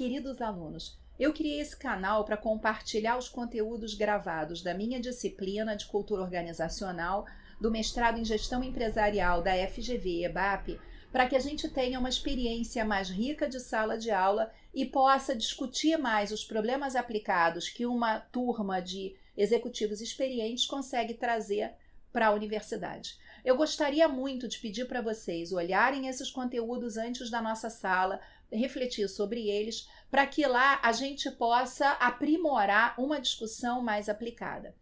Queridos alunos, eu criei esse canal para compartilhar os conteúdos gravados da minha disciplina de Cultura Organizacional, do mestrado em Gestão Empresarial da FGV-EBAP, para que a gente tenha uma experiência mais rica de sala de aula e possa discutir mais os problemas aplicados que uma turma de executivos experientes consegue trazer para a universidade. Eu gostaria muito de pedir para vocês olharem esses conteúdos antes da nossa sala, refletir sobre eles, para que lá a gente possa aprimorar uma discussão mais aplicada.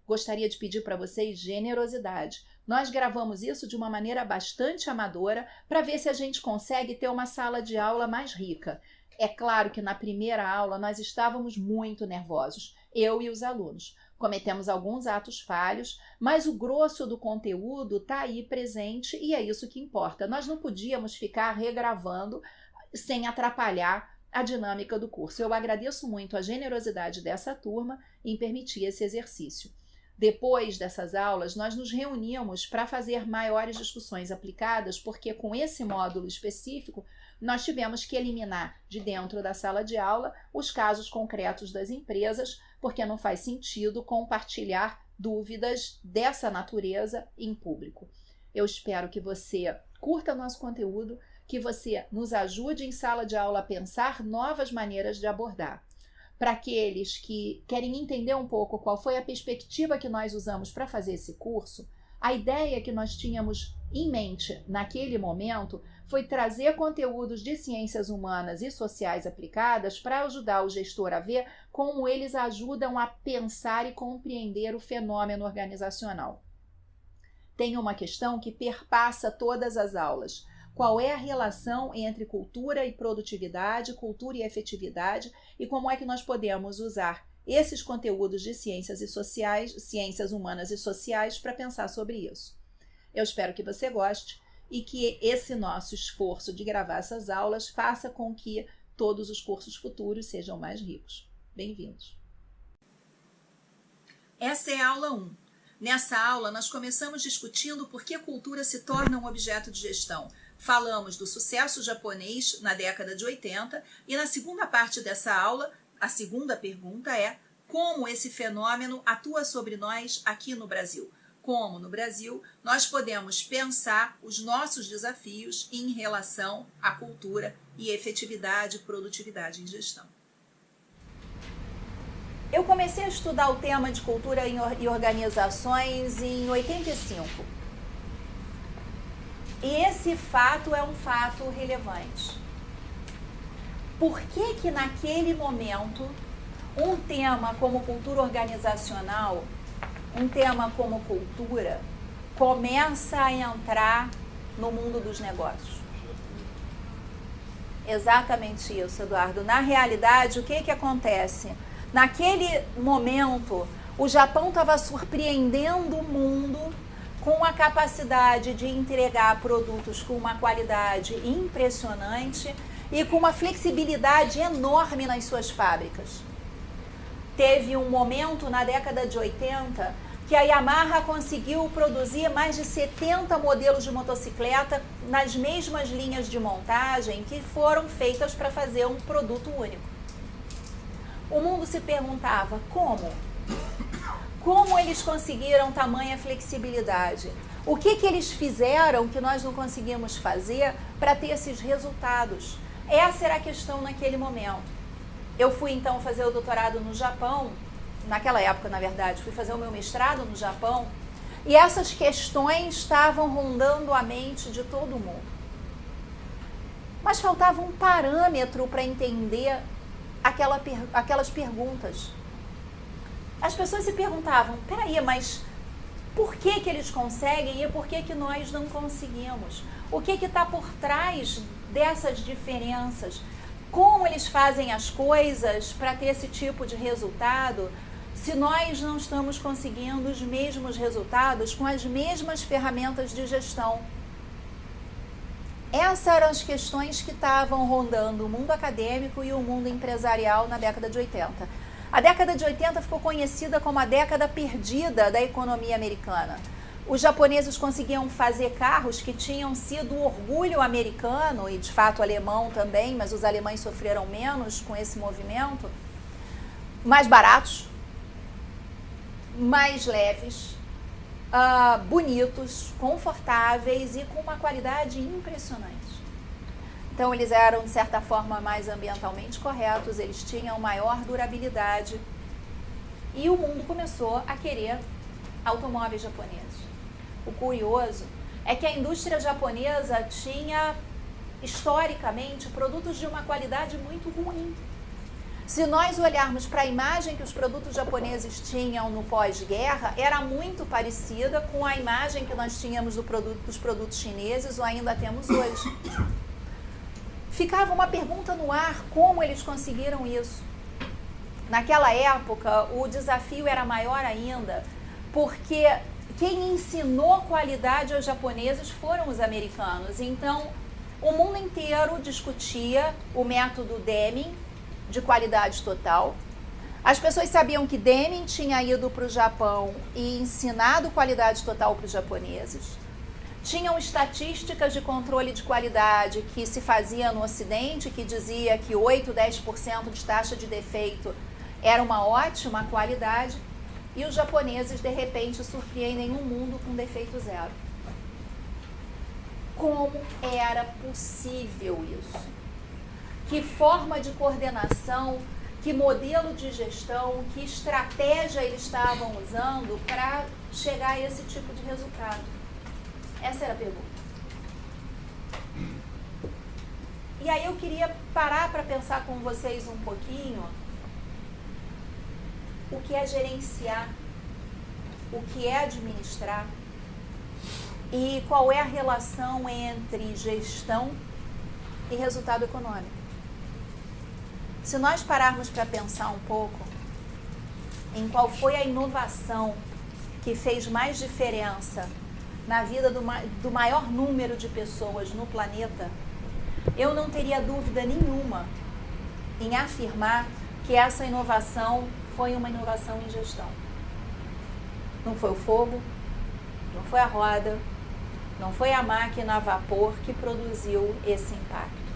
Gostaria de pedir para vocês generosidade. Nós gravamos isso de uma maneira bastante amadora para ver se a gente consegue ter uma sala de aula mais rica. É claro que na primeira aula nós estávamos muito nervosos, eu e os alunos. Cometemos alguns atos falhos, mas o grosso do conteúdo está aí presente e é isso que importa. Nós não podíamos ficar regravando sem atrapalhar a dinâmica do curso. Eu agradeço muito a generosidade dessa turma em permitir esse exercício. Depois dessas aulas, nós nos reuníamos para fazer maiores discussões aplicadas, porque com esse módulo específico, nós tivemos que eliminar de dentro da sala de aula os casos concretos das empresas, porque não faz sentido compartilhar dúvidas dessa natureza em público. Eu espero que você curta nosso conteúdo, que você nos ajude em sala de aula a pensar novas maneiras de abordar. Para aqueles que querem entender um pouco qual foi a perspectiva que nós usamos para fazer esse curso, a ideia que nós tínhamos em mente naquele momento foi trazer conteúdos de ciências humanas e sociais aplicadas para ajudar o gestor a ver como eles ajudam a pensar e compreender o fenômeno organizacional. Tem uma questão que perpassa todas as aulas. Qual é a relação entre cultura e produtividade, cultura e efetividade, e como é que nós podemos usar esses conteúdos de ciências e sociais, ciências humanas e sociais para pensar sobre isso. Eu espero que você goste e que esse nosso esforço de gravar essas aulas faça com que todos os cursos futuros sejam mais ricos. Bem-vindos! Essa é a aula 1. Nessa aula, nós começamos discutindo por que a cultura se torna um objeto de gestão. Falamos do sucesso japonês na década de 80 e na segunda parte dessa aula, a segunda pergunta é como esse fenômeno atua sobre nós aqui no Brasil. Como no Brasil nós podemos pensar os nossos desafios em relação à cultura e efetividade e produtividade em gestão. Eu comecei a estudar o tema de cultura e organizações em 85. E esse fato é um fato relevante. Por que naquele momento um tema como cultura organizacional, um tema como cultura, começa a entrar no mundo dos negócios? Exatamente isso, Eduardo. Na realidade, o que acontece? Naquele momento, o Japão estava surpreendendo o mundo com a capacidade de entregar produtos com uma qualidade impressionante e com uma flexibilidade enorme nas suas fábricas. Teve um momento na década de 80 que a Yamaha conseguiu produzir mais de 70 modelos de motocicleta nas mesmas linhas de montagem que foram feitas para fazer um produto único. O mundo se perguntava como? Como eles conseguiram tamanha flexibilidade? O que eles fizeram que nós não conseguimos fazer para ter esses resultados? Essa era a questão naquele momento. Eu fui então fazer o doutorado no Japão, naquela época na verdade, fui fazer o meu mestrado no Japão, e essas questões estavam rondando a mente de todo mundo. Mas faltava um parâmetro para entender aquelas perguntas. As pessoas se perguntavam, peraí, mas por que eles conseguem e por que nós não conseguimos? O que está por trás dessas diferenças? Como eles fazem as coisas para ter esse tipo de resultado se nós não estamos conseguindo os mesmos resultados com as mesmas ferramentas de gestão? Essas eram as questões que estavam rondando o mundo acadêmico e o mundo empresarial na década de 80. A década de 80 ficou conhecida como a década perdida da economia americana, Os japoneses conseguiam fazer carros que tinham sido orgulho americano e de fato alemão também, mas os alemães sofreram menos com esse movimento, mais baratos, mais leves, bonitos, confortáveis e com uma qualidade impressionante. Então eles eram de certa forma mais ambientalmente corretos, eles tinham maior durabilidade e o mundo começou a querer automóveis japoneses. O curioso é que a indústria japonesa tinha, historicamente, produtos de uma qualidade muito ruim. Se nós olharmos para a imagem que os produtos japoneses tinham no pós-guerra, era muito parecida com a imagem que nós tínhamos dos produtos chineses ou ainda temos hoje. Ficava uma pergunta no ar, como eles conseguiram isso? Naquela época, o desafio era maior ainda, porque quem ensinou qualidade aos japoneses foram os americanos. Então, o mundo inteiro discutia o método Deming de qualidade total. As pessoas sabiam que Deming tinha ido para o Japão e ensinado qualidade total para os japoneses. Tinham estatísticas de controle de qualidade que se fazia no Ocidente, que dizia que 8, 10% de taxa de defeito era uma ótima qualidade. E os japoneses, de repente, surpreendem o mundo com defeito zero. Como era possível isso? Que forma de coordenação, que modelo de gestão, que estratégia eles estavam usando para chegar a esse tipo de resultado? Essa era a pergunta. E aí eu queria parar para pensar com vocês um pouquinho o que é gerenciar, o que é administrar e qual é a relação entre gestão e resultado econômico. Se nós pararmos para pensar um pouco em qual foi a inovação que fez mais diferença na vida do maior número de pessoas no planeta, eu não teria dúvida nenhuma em afirmar que essa inovação foi uma inovação em gestão. Não foi o fogo, não foi a roda, não foi a máquina a vapor que produziu esse impacto.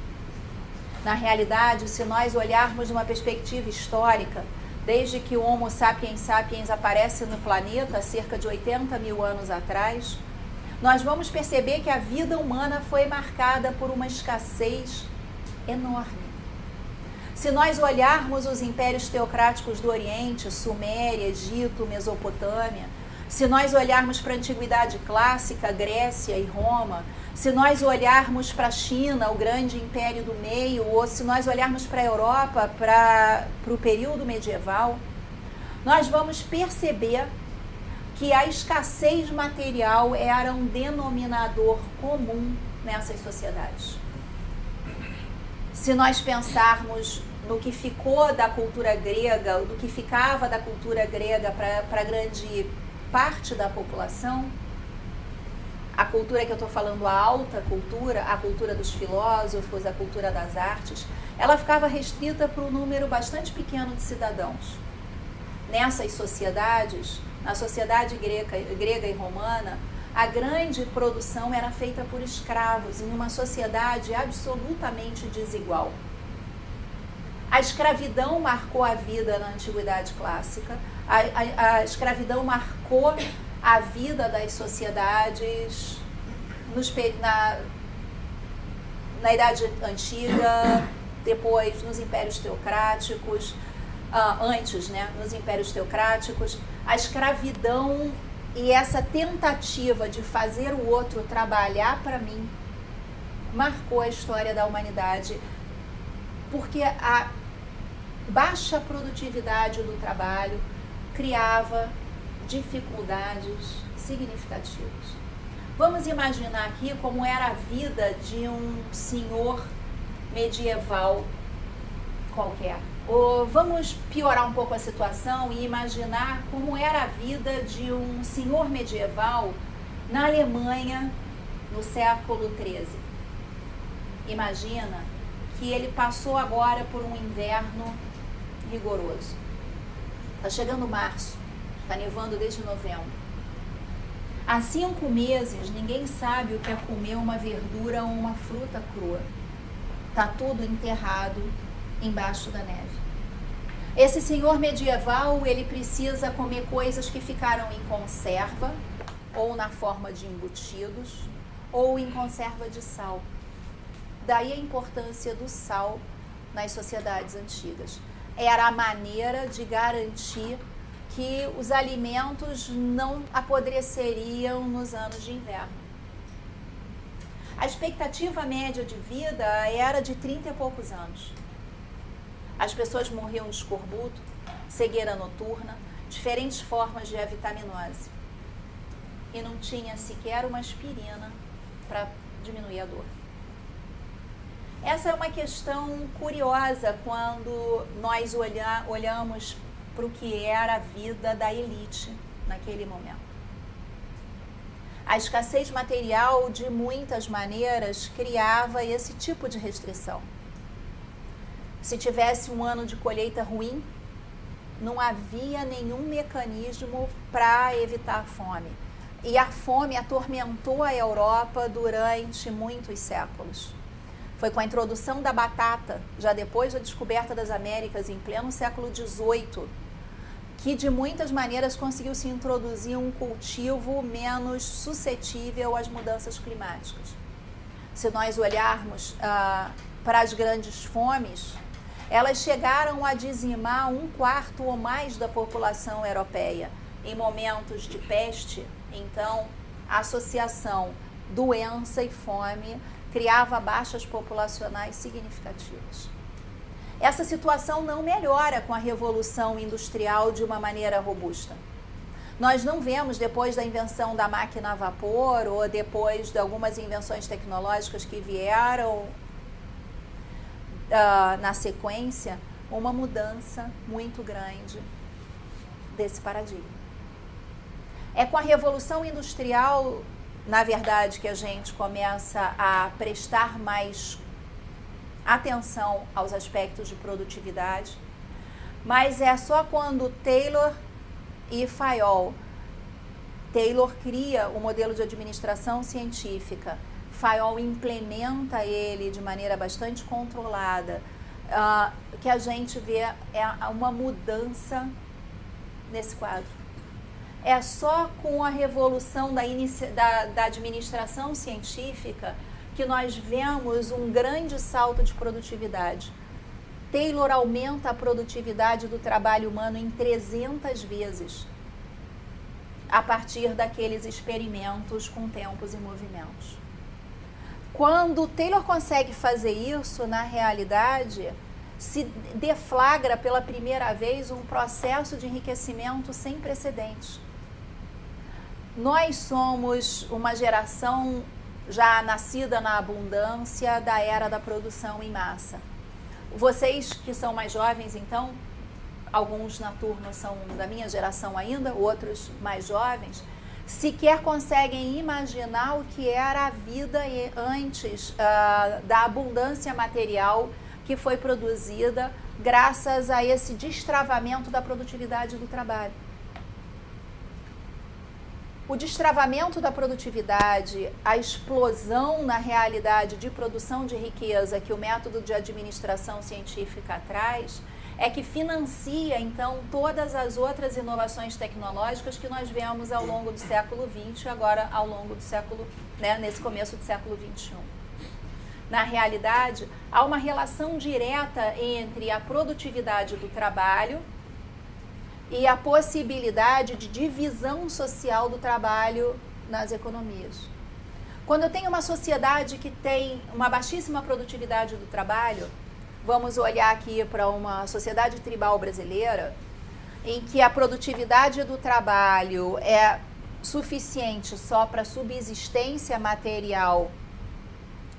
Na realidade, se nós olharmos de uma perspectiva histórica, desde que o Homo sapiens sapiens aparece no planeta, há cerca de 80 mil anos atrás, nós vamos perceber que a vida humana foi marcada por uma escassez enorme. Se nós olharmos os impérios teocráticos do Oriente, Suméria, Egito, Mesopotâmia, se nós olharmos para a Antiguidade Clássica, Grécia e Roma, se nós olharmos para a China, o grande império do meio, ou se nós olharmos para a Europa, para o período medieval, nós vamos perceber que a escassez material era um denominador comum nessas sociedades. Se nós pensarmos no que ficou da cultura grega, do que ficava da cultura grega para grande parte da população, a cultura que eu estou falando, a alta cultura, a cultura dos filósofos, a cultura das artes, ela ficava restrita para um número bastante pequeno de cidadãos. Nessas sociedades, na sociedade grega e romana, a grande produção era feita por escravos, em uma sociedade absolutamente desigual. A escravidão marcou a vida na Antiguidade Clássica, a escravidão marcou a vida das sociedades na Idade Antiga, depois nos Impérios Teocráticos, antes, nos Impérios Teocráticos. A escravidão e essa tentativa de fazer o outro trabalhar para mim marcou a história da humanidade, porque a baixa produtividade do trabalho criava dificuldades significativas. Vamos imaginar aqui como era a vida de um senhor medieval qualquer. Ou vamos piorar um pouco a situação e imaginar como era a vida de um senhor medieval na Alemanha no século XIII. Imagina que ele passou agora por um inverno rigoroso. Está chegando março, está nevando desde novembro. Há 5 meses, ninguém sabe o que é comer uma verdura ou uma fruta crua. Tá tudo enterrado embaixo da neve. Esse senhor medieval, ele precisa comer coisas que ficaram em conserva, ou na forma de embutidos, ou em conserva de sal. Daí a importância do sal nas sociedades antigas. Era a maneira de garantir que os alimentos não apodreceriam nos anos de inverno. A expectativa média de vida era de 30 e poucos anos. As pessoas morriam de escorbuto, cegueira noturna, diferentes formas de avitaminose. E não tinha sequer uma aspirina para diminuir a dor. Essa é uma questão curiosa quando nós olhamos para o que era a vida da elite naquele momento. A escassez material, de muitas maneiras, criava esse tipo de restrição. Se tivesse um ano de colheita ruim, não havia nenhum mecanismo para evitar a fome. E a fome atormentou a Europa durante muitos séculos. Foi com a introdução da batata, já depois da descoberta das Américas, em pleno século XVIII, que de muitas maneiras conseguiu se introduzir um cultivo menos suscetível às mudanças climáticas. Se nós olharmos para as grandes fomes, elas chegaram a dizimar 1/4 ou mais da população europeia. Em momentos de peste, então, a associação doença e fome criava baixas populacionais significativas. Essa situação não melhora com a Revolução Industrial de uma maneira robusta. Nós não vemos, depois da invenção da máquina a vapor ou depois de algumas invenções tecnológicas que vieram na sequência, uma mudança muito grande desse paradigma. É com a Revolução Industrial, na verdade, que a gente começa a prestar mais atenção aos aspectos de produtividade, mas é só quando Taylor e Fayol, Taylor cria o modelo de administração científica, Fayol implementa ele de maneira bastante controlada, que a gente vê uma mudança nesse quadro. É só com a revolução da administração científica que nós vemos um grande salto de produtividade. Taylor aumenta a produtividade do trabalho humano em 300 vezes, a partir daqueles experimentos com tempos e movimentos. Quando Taylor consegue fazer isso, na realidade, se deflagra pela primeira vez um processo de enriquecimento sem precedentes. Nós somos uma geração já nascida na abundância da era da produção em massa. Vocês que são mais jovens, então, alguns na turma são da minha geração ainda, outros mais jovens, sequer conseguem imaginar o que era a vida antes da abundância material que foi produzida graças a esse destravamento da produtividade do trabalho. O destravamento da produtividade, a explosão na realidade de produção de riqueza que o método de administração científica traz, é que financia, então, todas as outras inovações tecnológicas que nós vemos ao longo do século XX e agora ao longo do século, nesse começo do século XXI. Na realidade, há uma relação direta entre a produtividade do trabalho e a possibilidade de divisão social do trabalho nas economias. Quando eu tenho uma sociedade que tem uma baixíssima produtividade do trabalho, vamos olhar aqui para uma sociedade tribal brasileira, em que a produtividade do trabalho é suficiente só para a subsistência material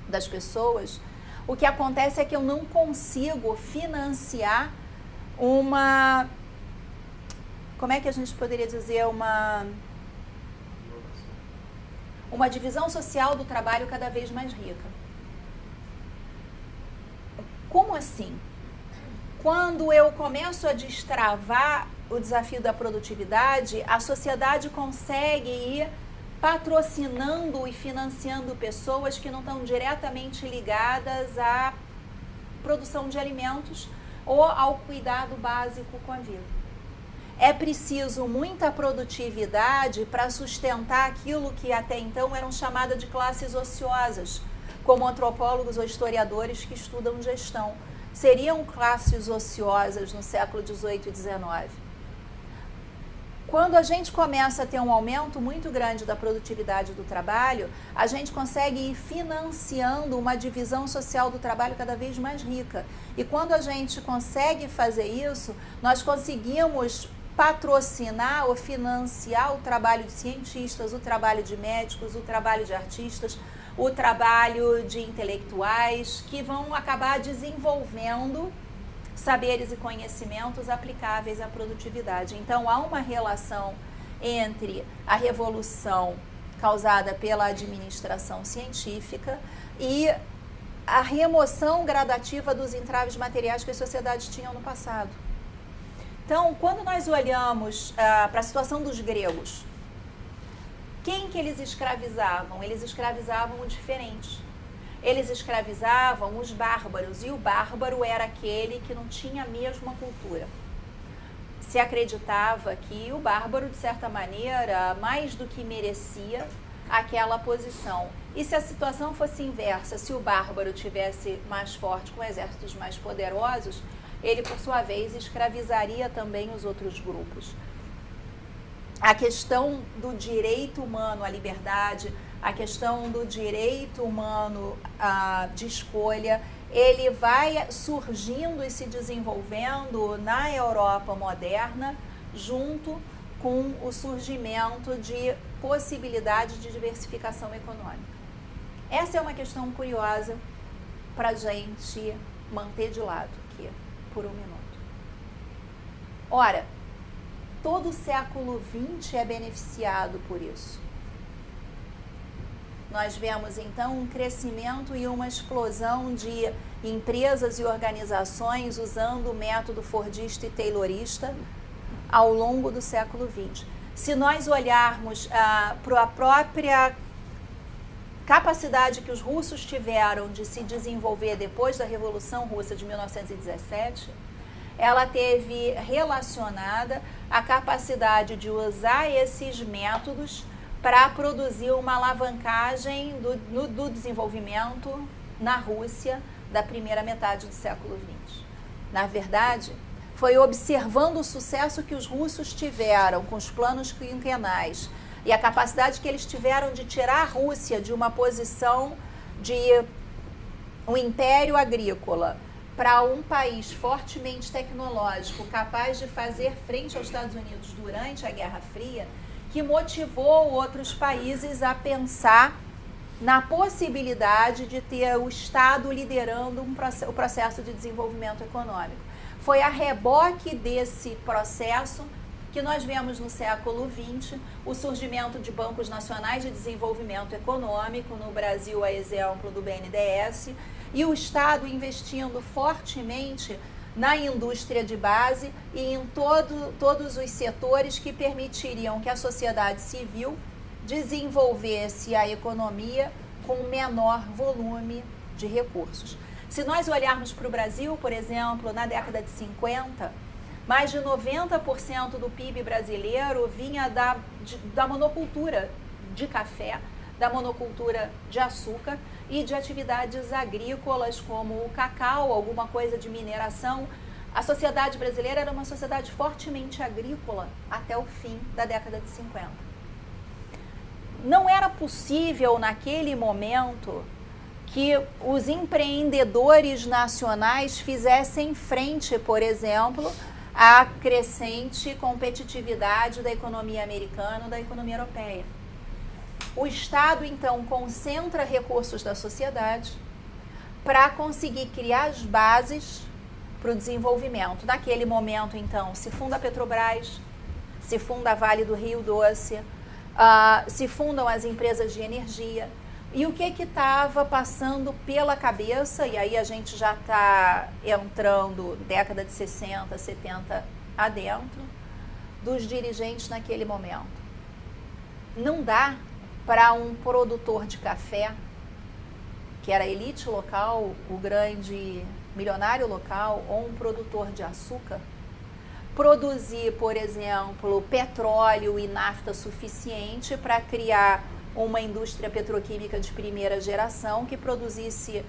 das pessoas, o que acontece é que eu não consigo financiar uma... Como é que a gente poderia dizer? Uma divisão social do trabalho cada vez mais rica. Como assim? Quando eu começo a destravar o desafio da produtividade, a sociedade consegue ir patrocinando e financiando pessoas que não estão diretamente ligadas à produção de alimentos ou ao cuidado básico com a vida. É preciso muita produtividade para sustentar aquilo que até então eram chamadas de classes ociosas, como antropólogos ou historiadores que estudam gestão. Seriam classes ociosas no século XVIII e XIX. Quando a gente começa a ter um aumento muito grande da produtividade do trabalho, a gente consegue ir financiando uma divisão social do trabalho cada vez mais rica. E quando a gente consegue fazer isso, nós conseguimos patrocinar ou financiar o trabalho de cientistas, o trabalho de médicos, o trabalho de artistas, o trabalho de intelectuais, que vão acabar desenvolvendo saberes e conhecimentos aplicáveis à produtividade. Então, há uma relação entre a revolução causada pela administração científica e a remoção gradativa dos entraves materiais que as sociedades tinham no passado. Então, quando nós olhamos para a situação dos gregos, quem que eles escravizavam? Eles escravizavam o diferente. Eles escravizavam os bárbaros, e o bárbaro era aquele que não tinha a mesma cultura. Se acreditava que o bárbaro, de certa maneira, mais do que merecia aquela posição. E se a situação fosse inversa, se o bárbaro tivesse mais forte, com exércitos mais poderosos, ele, por sua vez, escravizaria também os outros grupos. A questão do direito humano à liberdade, a questão do direito humano de escolha, ele vai surgindo e se desenvolvendo na Europa moderna, junto com o surgimento de possibilidade de diversificação econômica. Essa é uma questão curiosa para a gente manter de lado aqui, por um minuto. Ora, todo o século XX é beneficiado por isso. Nós vemos, então, um crescimento e uma explosão de empresas e organizações usando o método fordista e taylorista ao longo do século XX. Se nós olharmos para a própria capacidade que os russos tiveram de se desenvolver depois da Revolução Russa de 1917, ela teve relacionada a capacidade de usar esses métodos para produzir uma alavancagem do desenvolvimento na Rússia da primeira metade do século XX. Na verdade, foi observando o sucesso que os russos tiveram com os planos quinquenais e a capacidade que eles tiveram de tirar a Rússia de uma posição de um império agrícola para um país fortemente tecnológico, capaz de fazer frente aos Estados Unidos durante a Guerra Fria, que motivou outros países a pensar na possibilidade de ter o Estado liderando o processo de desenvolvimento econômico. Foi a reboque desse processo que nós vemos no século XX o surgimento de bancos nacionais de desenvolvimento econômico, no Brasil, a exemplo do BNDES, e o Estado investindo fortemente na indústria de base e em todos os setores que permitiriam que a sociedade civil desenvolvesse a economia com menor volume de recursos. Se nós olharmos para o Brasil, por exemplo, na década de 50, mais de 90% do PIB brasileiro vinha da monocultura de café, da monocultura de açúcar e de atividades agrícolas como o cacau, alguma coisa de mineração. A sociedade brasileira era uma sociedade fortemente agrícola até o fim da década de 50. Não era possível naquele momento que os empreendedores nacionais fizessem frente, por exemplo, à crescente competitividade da economia americana ou da economia europeia. O Estado, então, concentra recursos da sociedade para conseguir criar as bases para o desenvolvimento. Naquele momento, então, se funda a Petrobras, se funda a Vale do Rio Doce, se fundam as empresas de energia. E o que estava passando pela cabeça, e aí a gente já está entrando década de 60, 70 adentro, dos dirigentes naquele momento? Não dá para um produtor de café, que era a elite local, o grande milionário local, ou um produtor de açúcar, produzir, por exemplo, petróleo e nafta suficiente para criar uma indústria petroquímica de primeira geração que produzisse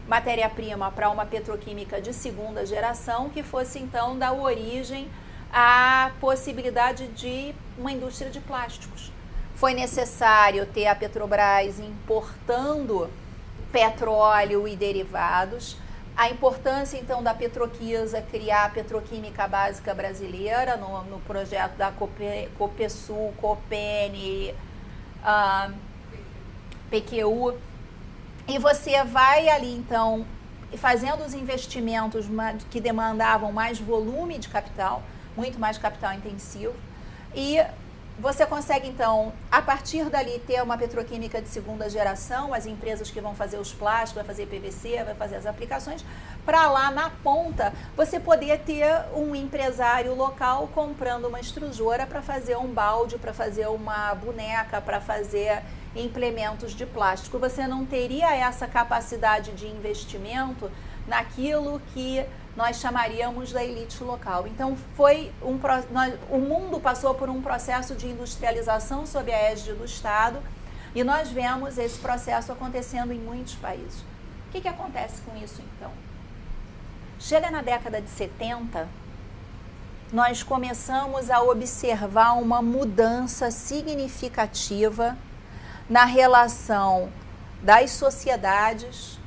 matéria-prima para uma petroquímica de segunda geração, que fosse então dar origem à possibilidade de uma indústria de plásticos. Foi necessário ter a Petrobras importando petróleo e derivados. A importância, então, da Petroquisa criar a Petroquímica Básica Brasileira no projeto da Copesul, Copene, PQU. E você vai ali, então, fazendo os investimentos que demandavam mais volume de capital, muito mais capital intensivo, e você consegue, então, a partir dali, ter uma petroquímica de segunda geração, as empresas que vão fazer os plásticos, vai fazer PVC, vai fazer as aplicações, para lá na ponta, você poder ter um empresário local comprando uma extrusora para fazer um balde, para fazer uma boneca, para fazer implementos de plástico. Você não teria essa capacidade de investimento naquilo que nós chamaríamos da elite local. Então, o mundo passou por um processo de industrialização sob a égide do Estado e nós vemos esse processo acontecendo em muitos países. O que acontece com isso, então? Chega na década de 70, nós começamos a observar uma mudança significativa na relação das sociedades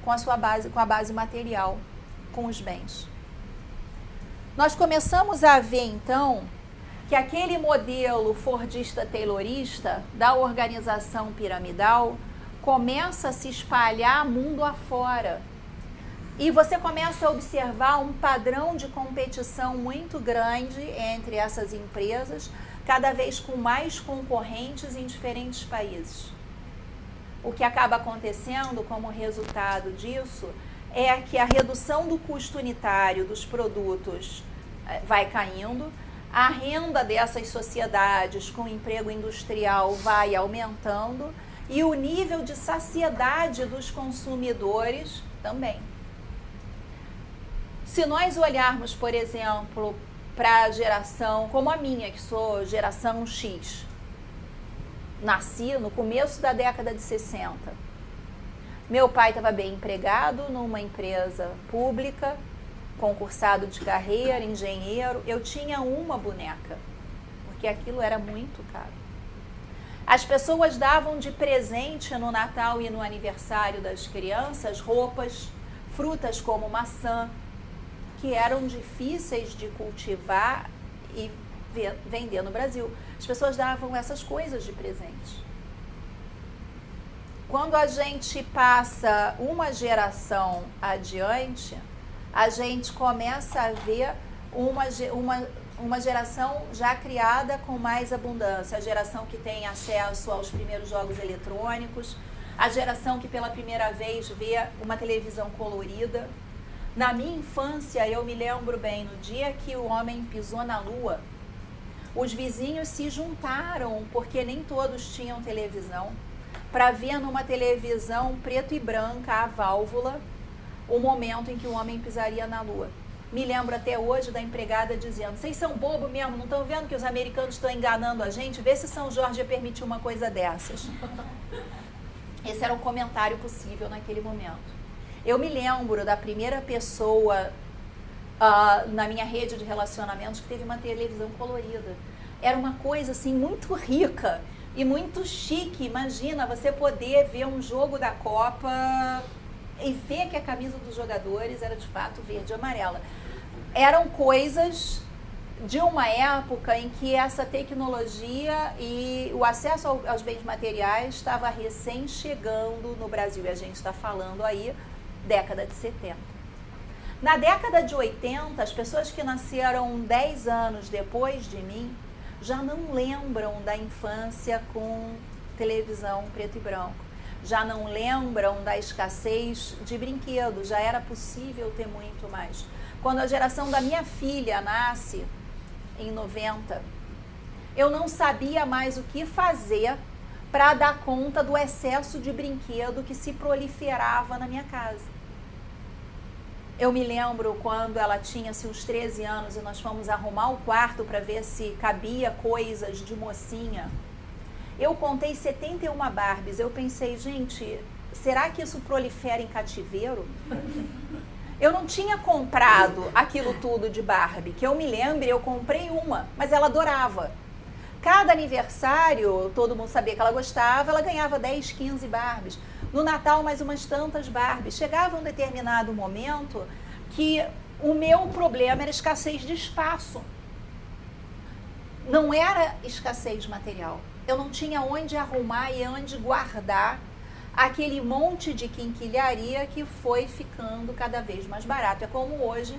com a base material, com os bens. Nós começamos a ver, então, que aquele modelo fordista-taylorista da organização piramidal começa a se espalhar mundo afora. E você começa a observar um padrão de competição muito grande entre essas empresas, cada vez com mais concorrentes em diferentes países. O que acaba acontecendo como resultado disso é que a redução do custo unitário dos produtos vai caindo, a renda dessas sociedades com emprego industrial vai aumentando e o nível de saciedade dos consumidores também. Se nós olharmos, por exemplo, para a geração como a minha, que sou geração X, nasci no começo da década de 60. Meu pai estava bem empregado numa empresa pública, concursado de carreira, engenheiro. Eu tinha uma boneca, porque aquilo era muito caro. As pessoas davam de presente no Natal e no aniversário das crianças roupas, frutas como maçã, que eram difíceis de cultivar e vender no Brasil. As pessoas davam essas coisas de presente. Quando a gente passa uma geração adiante, a gente começa a ver uma geração já criada com mais abundância, a geração que tem acesso aos primeiros jogos eletrônicos, a geração que pela primeira vez vê uma televisão colorida. Na minha infância, eu me lembro bem, no dia que o homem pisou na Lua, os vizinhos se juntaram, porque nem todos tinham televisão, para ver numa televisão preto e branca, a válvula, o momento em que o homem pisaria na Lua. Me lembro até hoje da empregada dizendo: vocês são bobo mesmo, não estão vendo que os americanos estão enganando a gente? Vê se São Jorge ia permitir uma coisa dessas. Esse era um comentário possível naquele momento. Eu me lembro da primeira pessoa na minha rede de relacionamentos que teve uma televisão colorida. Era uma coisa assim muito rica e muito chique. Imagina você poder ver um jogo da Copa e ver que a camisa dos jogadores era de fato verde e amarela. Eram coisas de uma época em que essa tecnologia e o acesso aos bens materiais estava recém chegando no Brasil. E a gente está falando aí década de 70. Na década de 80, as pessoas que nasceram 10 anos depois de mim já não lembram da infância com televisão preto e branco. Já não lembram da escassez de brinquedos, já era possível ter muito mais. Quando a geração da minha filha nasce, em 90, eu não sabia mais o que fazer para dar conta do excesso de brinquedo que se proliferava na minha casa. Eu me lembro quando ela tinha uns 13 anos e nós fomos arrumar o quarto para ver se cabia coisas de mocinha. Eu contei 71 Barbies. Eu pensei, gente, será que isso prolifera em cativeiro? Eu não tinha comprado aquilo tudo de Barbie. Que eu me lembre, eu comprei uma, mas ela adorava. Cada aniversário, todo mundo sabia que ela gostava, ela ganhava 10, 15 Barbies. No Natal, mais umas tantas Barbies. Chegava um determinado momento que o meu problema era escassez de espaço. Não era escassez material. Eu não tinha onde arrumar e onde guardar aquele monte de quinquilharia que foi ficando cada vez mais barato. É como hoje,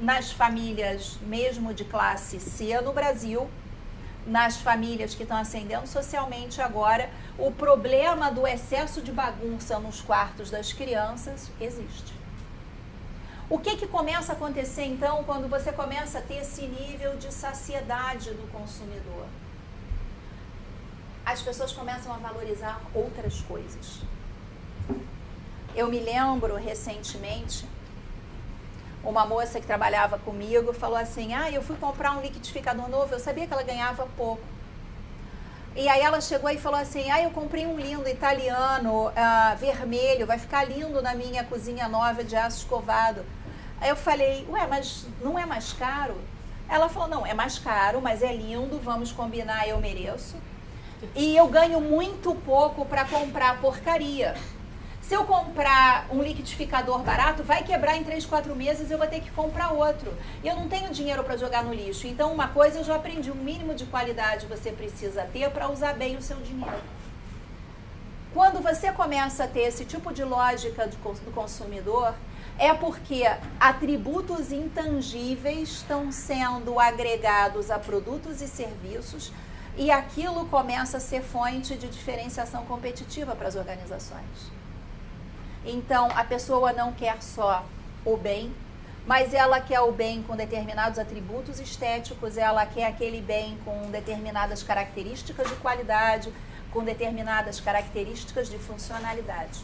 nas famílias mesmo de classe C no Brasil, nas famílias que estão ascendendo socialmente agora, o problema do excesso de bagunça nos quartos das crianças existe. O que começa a acontecer então quando você começa a ter esse nível de saciedade do consumidor? As pessoas começam a valorizar outras coisas. Eu me lembro recentemente, uma moça que trabalhava comigo falou assim, eu fui comprar um liquidificador novo, eu sabia que ela ganhava pouco. E aí ela chegou e falou assim, eu comprei um lindo italiano, vermelho, vai ficar lindo na minha cozinha nova de aço escovado. Aí eu falei, mas não é mais caro? Ela falou, não, é mais caro, mas é lindo, vamos combinar, eu mereço. E eu ganho muito pouco para comprar porcaria. Se eu comprar um liquidificador barato, vai quebrar em 3, 4 meses, eu vou ter que comprar outro. E eu não tenho dinheiro para jogar no lixo. Então, uma coisa eu já aprendi, um mínimo de qualidade você precisa ter para usar bem o seu dinheiro. Quando você começa a ter esse tipo de lógica do consumidor, é porque atributos intangíveis estão sendo agregados a produtos e serviços e aquilo começa a ser fonte de diferenciação competitiva para as organizações. Então, a pessoa não quer só o bem, mas ela quer o bem com determinados atributos estéticos, ela quer aquele bem com determinadas características de qualidade, com determinadas características de funcionalidade.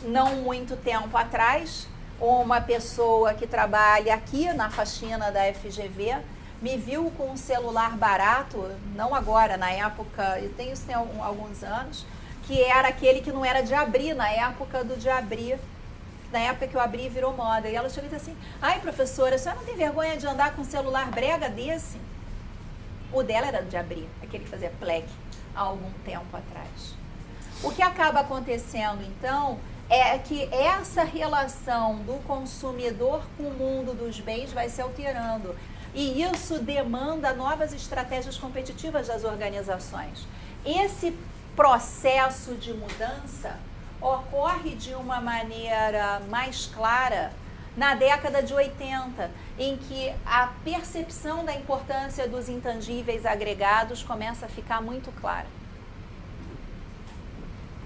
Não muito tempo atrás, uma pessoa que trabalha aqui na faxina da FGV me viu com um celular barato, não agora, na época, eu tenho isso tem alguns anos, que era aquele que não era de abrir, na época do de abrir, na época que eu abri virou moda. E ela chegou e disse assim, professora, a senhora não tem vergonha de andar com um celular brega desse? O dela era de abrir, aquele que fazia pleque há algum tempo atrás. O que acaba acontecendo, então, é que essa relação do consumidor com o mundo dos bens vai se alterando. E isso demanda novas estratégias competitivas das organizações. Esse processo de mudança ocorre de uma maneira mais clara na década de 80, em que a percepção da importância dos intangíveis agregados começa a ficar muito clara.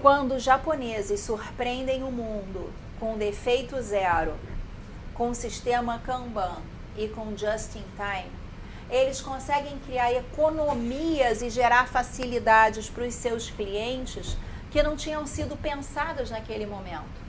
Quando os japoneses surpreendem o mundo com defeito zero, com o sistema Kanban e com just in time, eles conseguem criar economias e gerar facilidades para os seus clientes que não tinham sido pensadas naquele momento.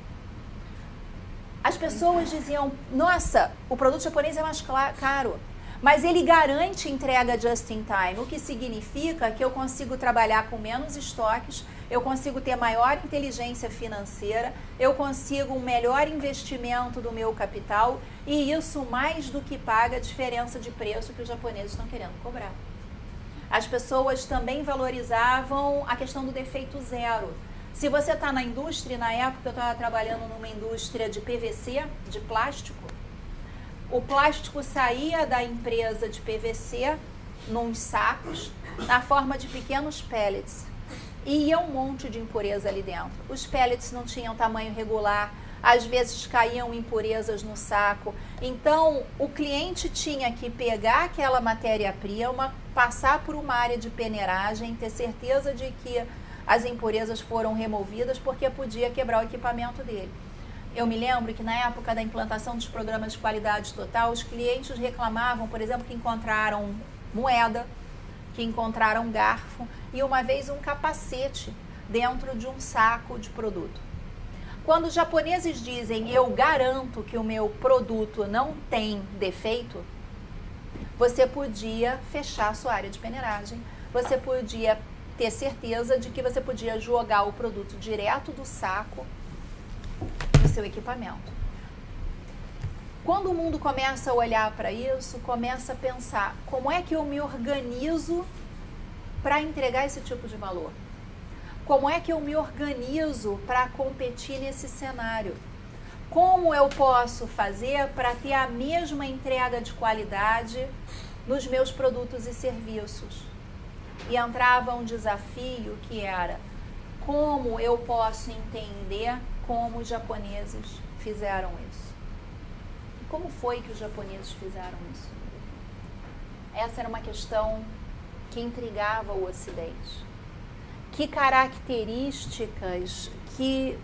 As pessoas diziam, nossa, o produto japonês é mais caro, mas ele garante entrega just in time, o que significa que eu consigo trabalhar com menos estoques, eu consigo ter maior inteligência financeira, eu consigo um melhor investimento do meu capital e isso mais do que paga a diferença de preço que os japoneses estão querendo cobrar. As pessoas também valorizavam a questão do defeito zero. Se você está na indústria, na época eu estava trabalhando numa indústria de PVC, de plástico, o plástico saía da empresa de PVC nos sacos, na forma de pequenos pellets. E ia um monte de impureza ali dentro. Os pellets não tinham tamanho regular, às vezes caíam impurezas no saco. Então, o cliente tinha que pegar aquela matéria-prima, passar por uma área de peneiragem, ter certeza de que as impurezas foram removidas, porque podia quebrar o equipamento dele. Eu me lembro que na época da implantação dos programas de qualidade total, os clientes reclamavam, por exemplo, que encontraram moeda, que encontraram um garfo e uma vez um capacete dentro de um saco de produto. Quando os japoneses dizem eu garanto que o meu produto não tem defeito, você podia fechar a sua área de peneiragem, você podia ter certeza de que você podia jogar o produto direto do saco no seu equipamento. Quando o mundo começa a olhar para isso, começa a pensar, como é que eu me organizo para entregar esse tipo de valor? Como é que eu me organizo para competir nesse cenário? Como eu posso fazer para ter a mesma entrega de qualidade nos meus produtos e serviços? E entrava um desafio que era, como eu posso entender como os japoneses fizeram isso? Como foi que os japoneses fizeram isso? Essa era uma questão que intrigava o Ocidente. Que características, que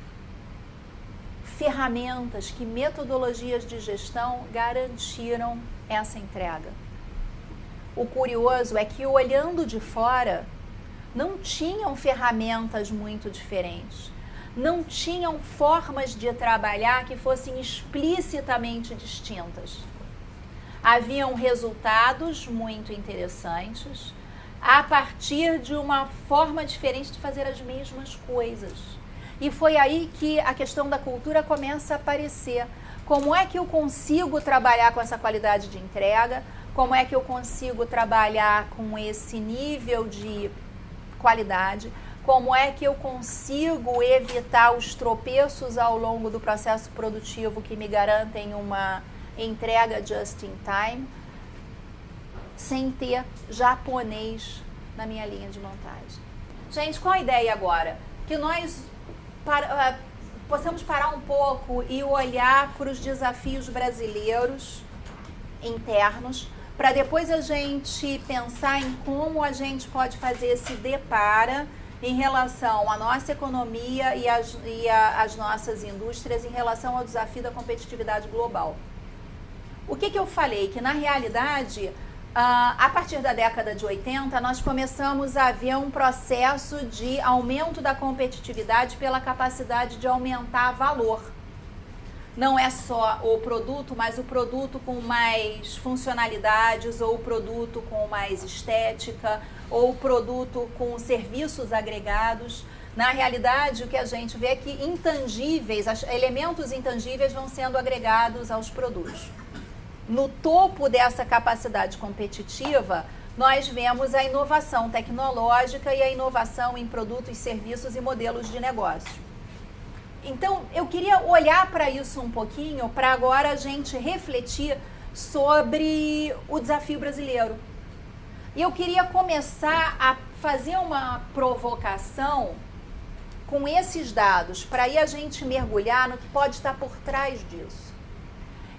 ferramentas, que metodologias de gestão garantiram essa entrega? O curioso é que, olhando de fora, não tinham ferramentas muito diferentes. Não tinham formas de trabalhar que fossem explicitamente distintas. Haviam resultados muito interessantes a partir de uma forma diferente de fazer as mesmas coisas. E foi aí que a questão da cultura começa a aparecer. Como é que eu consigo trabalhar com essa qualidade de entrega? Como é que eu consigo trabalhar com esse nível de qualidade? Como é que eu consigo evitar os tropeços ao longo do processo produtivo que me garantem uma entrega just in time, sem ter japonês na minha linha de montagem? Gente, qual a ideia agora? Que nós possamos parar um pouco e olhar para os desafios brasileiros internos, para depois a gente pensar em como a gente pode fazer esse depara em relação à nossa economia e às nossas indústrias, em relação ao desafio da competitividade global. O que eu falei? Que, na realidade, a partir da década de 80, nós começamos a ver um processo de aumento da competitividade pela capacidade de aumentar valor. Não é só o produto, mas o produto com mais funcionalidades, ou o produto com mais estética, ou o produto com serviços agregados. Na realidade, o que a gente vê é que elementos intangíveis vão sendo agregados aos produtos. No topo dessa capacidade competitiva, nós vemos a inovação tecnológica e a inovação em produtos, serviços e modelos de negócio. Então, eu queria olhar para isso um pouquinho, para agora a gente refletir sobre o desafio brasileiro. E eu queria começar a fazer uma provocação com esses dados, para aí a gente mergulhar no que pode estar por trás disso.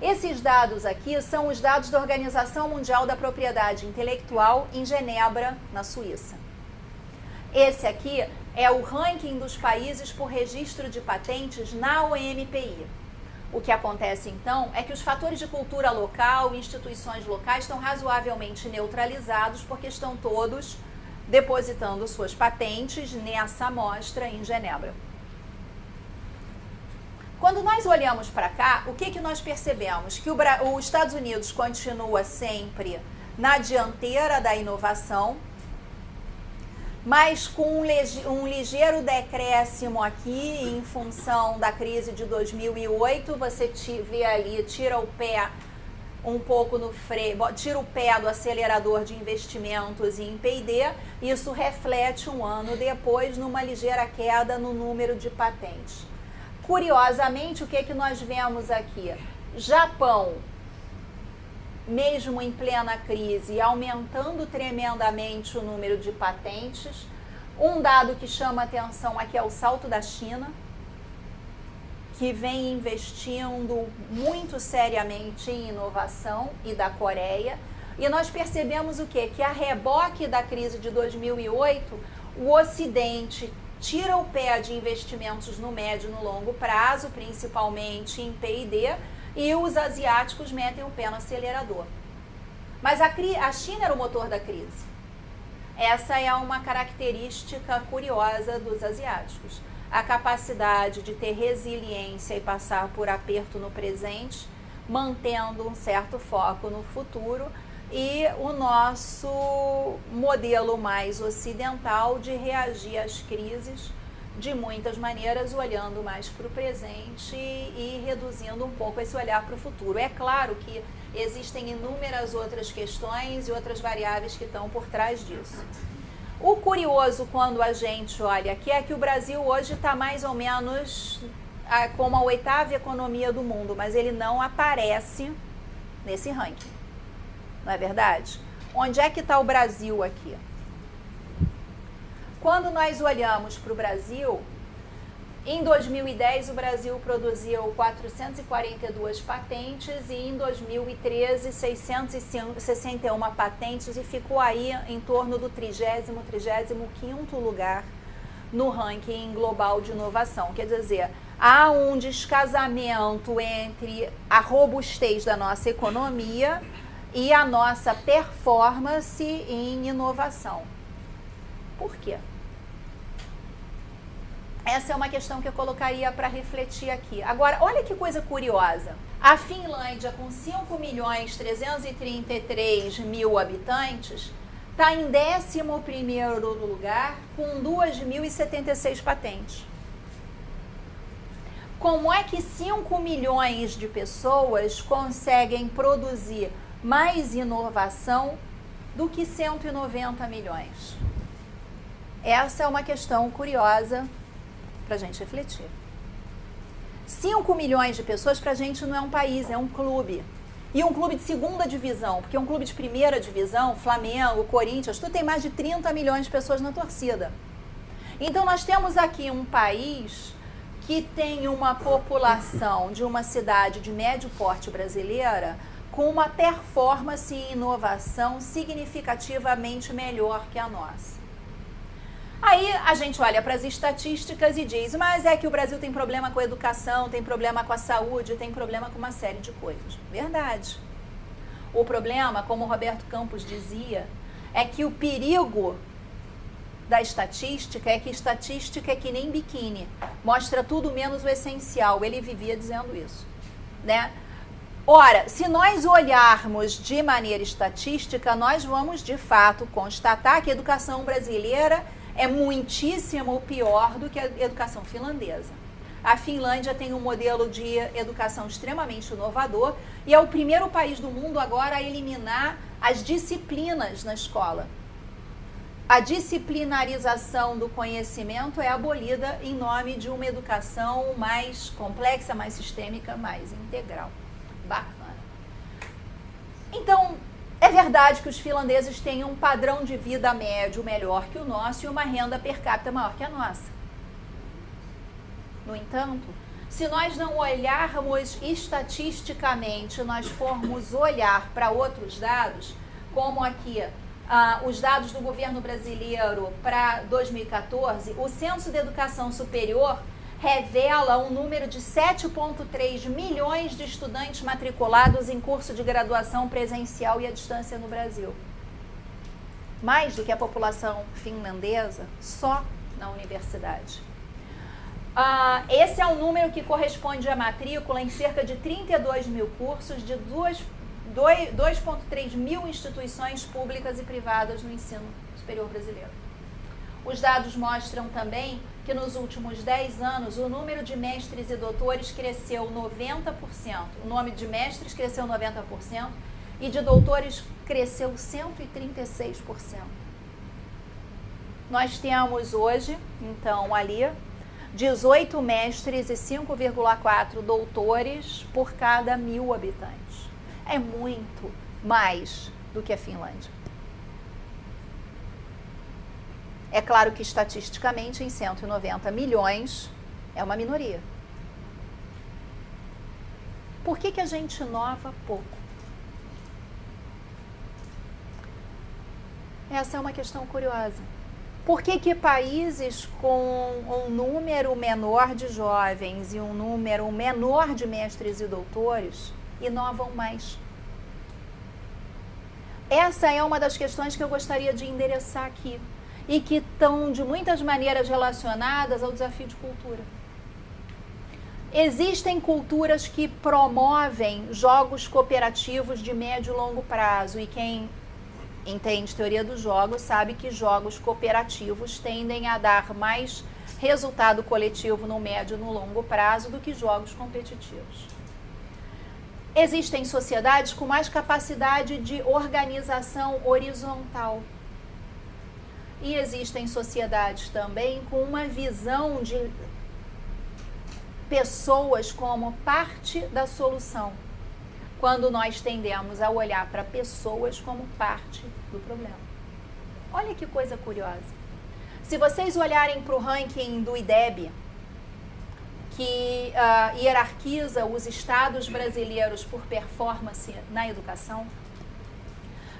Esses dados aqui são os dados da Organização Mundial da Propriedade Intelectual em Genebra, na Suíça. Esse aqui é o ranking dos países por registro de patentes na OMPI. O que acontece, então, é que os fatores de cultura local e instituições locais estão razoavelmente neutralizados, porque estão todos depositando suas patentes nessa amostra em Genebra. Quando nós olhamos para cá, o que nós percebemos? Que os Estados Unidos continua sempre na dianteira da inovação, mas com um ligeiro decréscimo aqui em função da crise de 2008, você vê ali, tira o pé um pouco no freio, tira o pé do acelerador de investimentos em P&D, isso reflete um ano depois numa ligeira queda no número de patentes. Curiosamente, o que nós vemos aqui? Japão, mesmo em plena crise, aumentando tremendamente o número de patentes. Um dado que chama atenção aqui é o salto da China, que vem investindo muito seriamente em inovação, e da Coreia. E nós percebemos o quê? Que a reboque da crise de 2008, o Ocidente tira o pé de investimentos no médio e no longo prazo, principalmente em P&D, e os asiáticos metem o pé no acelerador. Mas a China era o motor da crise. Essa é uma característica curiosa dos asiáticos. A capacidade de ter resiliência e passar por aperto no presente, mantendo um certo foco no futuro, e o nosso modelo mais ocidental de reagir às crises de muitas maneiras, olhando mais para o presente e reduzindo um pouco esse olhar para o futuro. É claro que existem inúmeras outras questões e outras variáveis que estão por trás disso. O curioso quando a gente olha aqui é que o Brasil hoje está mais ou menos como a 8ª economia do mundo, mas ele não aparece nesse ranking. Não é verdade? Onde é que está o Brasil aqui? Quando nós olhamos para o Brasil, em 2010 o Brasil produziu 442 patentes e em 2013 661 patentes e ficou aí em torno do 35º lugar no ranking global de inovação. Quer dizer, há um descasamento entre a robustez da nossa economia e a nossa performance em inovação. Por quê? Essa é uma questão que eu colocaria para refletir aqui. Agora, olha que coisa curiosa. A Finlândia, com 5.333.000 habitantes, está em 11º lugar com 2.076 patentes. Como é que 5 milhões de pessoas conseguem produzir mais inovação do que 190 milhões? Essa é uma questão curiosa para a gente refletir. 5 milhões de pessoas para a gente não é um país, é um clube. E um clube de 2ª divisão, porque um clube de 1ª divisão, Flamengo, Corinthians, tudo tem mais de 30 milhões de pessoas na torcida. Então nós temos aqui um país que tem uma população de uma cidade de médio porte brasileira com uma performance e inovação significativamente melhor que a nossa. Aí a gente olha para as estatísticas e diz, mas é que o Brasil tem problema com a educação, tem problema com a saúde, tem problema com uma série de coisas. Verdade. O problema, como o Roberto Campos dizia, é que o perigo da estatística é que estatística é que nem biquíni, mostra tudo menos o essencial. Ele vivia dizendo isso, né? Ora, se nós olharmos de maneira estatística, nós vamos de fato constatar que a educação brasileira é muitíssimo pior do que a educação finlandesa. A Finlândia tem um modelo de educação extremamente inovador e é o primeiro país do mundo agora a eliminar as disciplinas na escola. A disciplinarização do conhecimento é abolida em nome de uma educação mais complexa, mais sistêmica, mais integral. Bacana. Então, é verdade que os finlandeses têm um padrão de vida médio melhor que o nosso e uma renda per capita maior que a nossa. No entanto, se nós não olharmos estatisticamente, nós formos olhar para outros dados, como aqui os dados do governo brasileiro para 2014, o Censo de Educação Superior revela um número de 7,3 milhões de estudantes matriculados em curso de graduação presencial e à distância no Brasil. Mais do que a população finlandesa só na universidade. Esse é um número que corresponde à matrícula em cerca de 32 mil cursos de 2,3 mil instituições públicas e privadas no ensino superior brasileiro. Os dados mostram também que nos últimos 10 anos o número de mestres e doutores cresceu 90%, o número de mestres cresceu 90% e de doutores cresceu 136%. Nós temos hoje, então, ali, 18 mestres e 5,4 doutores por cada 1.000 habitantes. É muito mais do que a Finlândia. É claro que estatisticamente em 190 milhões é uma minoria. Por que a gente inova pouco? Essa é uma questão curiosa. Por que países com um número menor de jovens e um número menor de mestres e doutores inovam mais? Essa é uma das questões que eu gostaria de endereçar aqui e que estão de muitas maneiras relacionadas ao desafio de cultura. Existem culturas que promovem jogos cooperativos de médio e longo prazo, e quem entende teoria dos jogos sabe que jogos cooperativos tendem a dar mais resultado coletivo no médio e no longo prazo do que jogos competitivos. Existem sociedades com mais capacidade de organização horizontal. E existem sociedades também com uma visão de pessoas como parte da solução, quando nós tendemos a olhar para pessoas como parte do problema. Olha que coisa curiosa. Se vocês olharem para o ranking do IDEB, que hierarquiza os estados brasileiros por performance na educação,